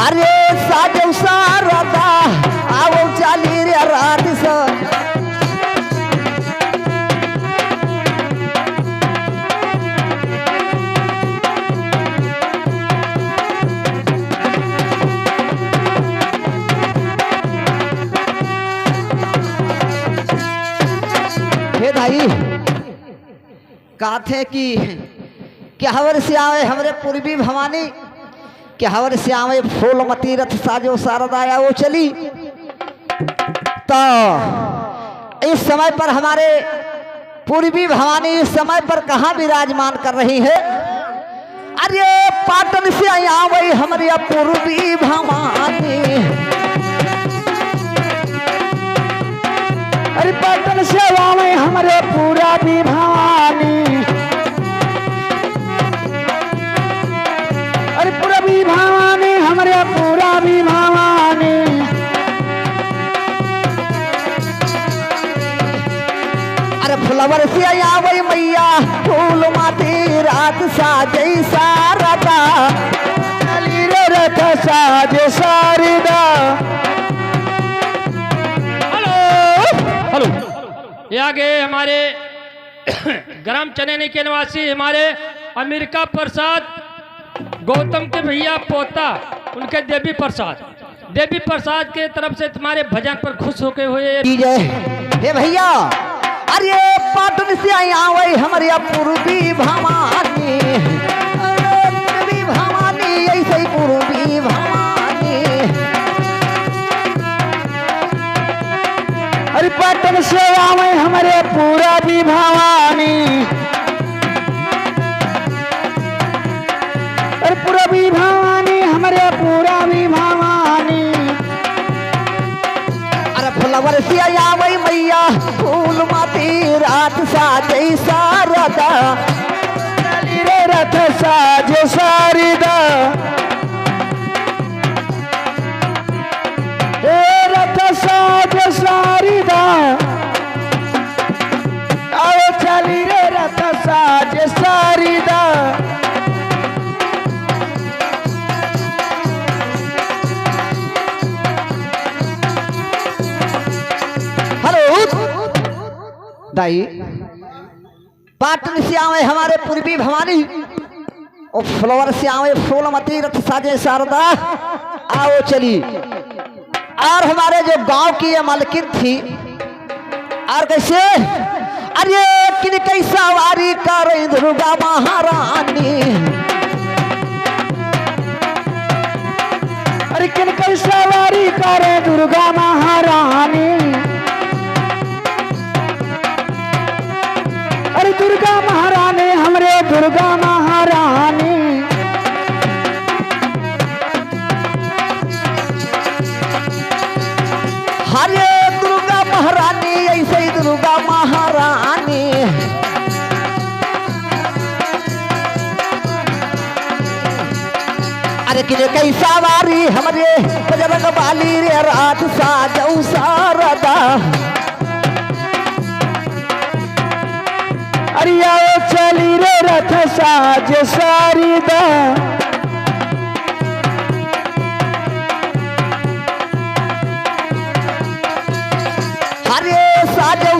अरे साजो सारदा आओ चाली रे रात सा हे भाई काथे की क्या हवर से आवे हमरे पूर्वी भवानी क्या हवर से आवे फूलमती रथ साजो शारदाया वो चली। तो इस समय पर हमारे पूर्वी भवानी इस समय पर कहाँ विराजमान कर रही है? अरे पाटन से आवे हमारे पूर्वी भवानी, अरे पाटन से आवे हमारे पूरा भी भवानी, अरे पूरा भी भवानी हमारे पूरा भी भवानी। अरे फुलवर से आवे मैया फूल माती रात साजई शारदा चली रे रथ साज शारदा। हेलो, ये आगे हमारे ग्राम चनैनी के निवासी हमारे अमेरिका प्रसाद गौतम के भैया पोता उनके देवी प्रसाद के तरफ से तुम्हारे भजन पर खुश होके हुए। हे भैया अरे पाटन से आवे हमारे पूर्वी भवानी, पूर्वी भवानी ऐसे ही पूर्वी भवानी। अरे पाटन से आवे हमारे पूरा भी भवानी, अरे पूरा भी भवानी हमारे पूरा भी भवानी। अरे फुलवर से आवे मैया फूल माती रात साजई शारदा चली रे रथ साज शारदा। हे रथ साज शारदा आओ चली रे रथ साज शारदा। दाई पाटन से आवे हमारे पूर्वी भवानी और फ्लोवर से आवे फूलमती रथ साजे शारदा आओ चली। और हमारे जो गांव की ये मालकिन थी और कैसे अरे किन कैसा वारी कर दुर्गा महारानी, अरे किन कैसा वारी करे दुर्गा महारानी, अरे दुर्गा महारानी हमरे दुर्गा महारानी। हरे दुर्गा महारानी ऐसे ही दुर्गा महारानी। अरे किने कैसा वारी हमारे बजरंग बाली रे रात साजऊ शारदा। अरे आओ चली रे रथ साज शारदा। हरे साजऊ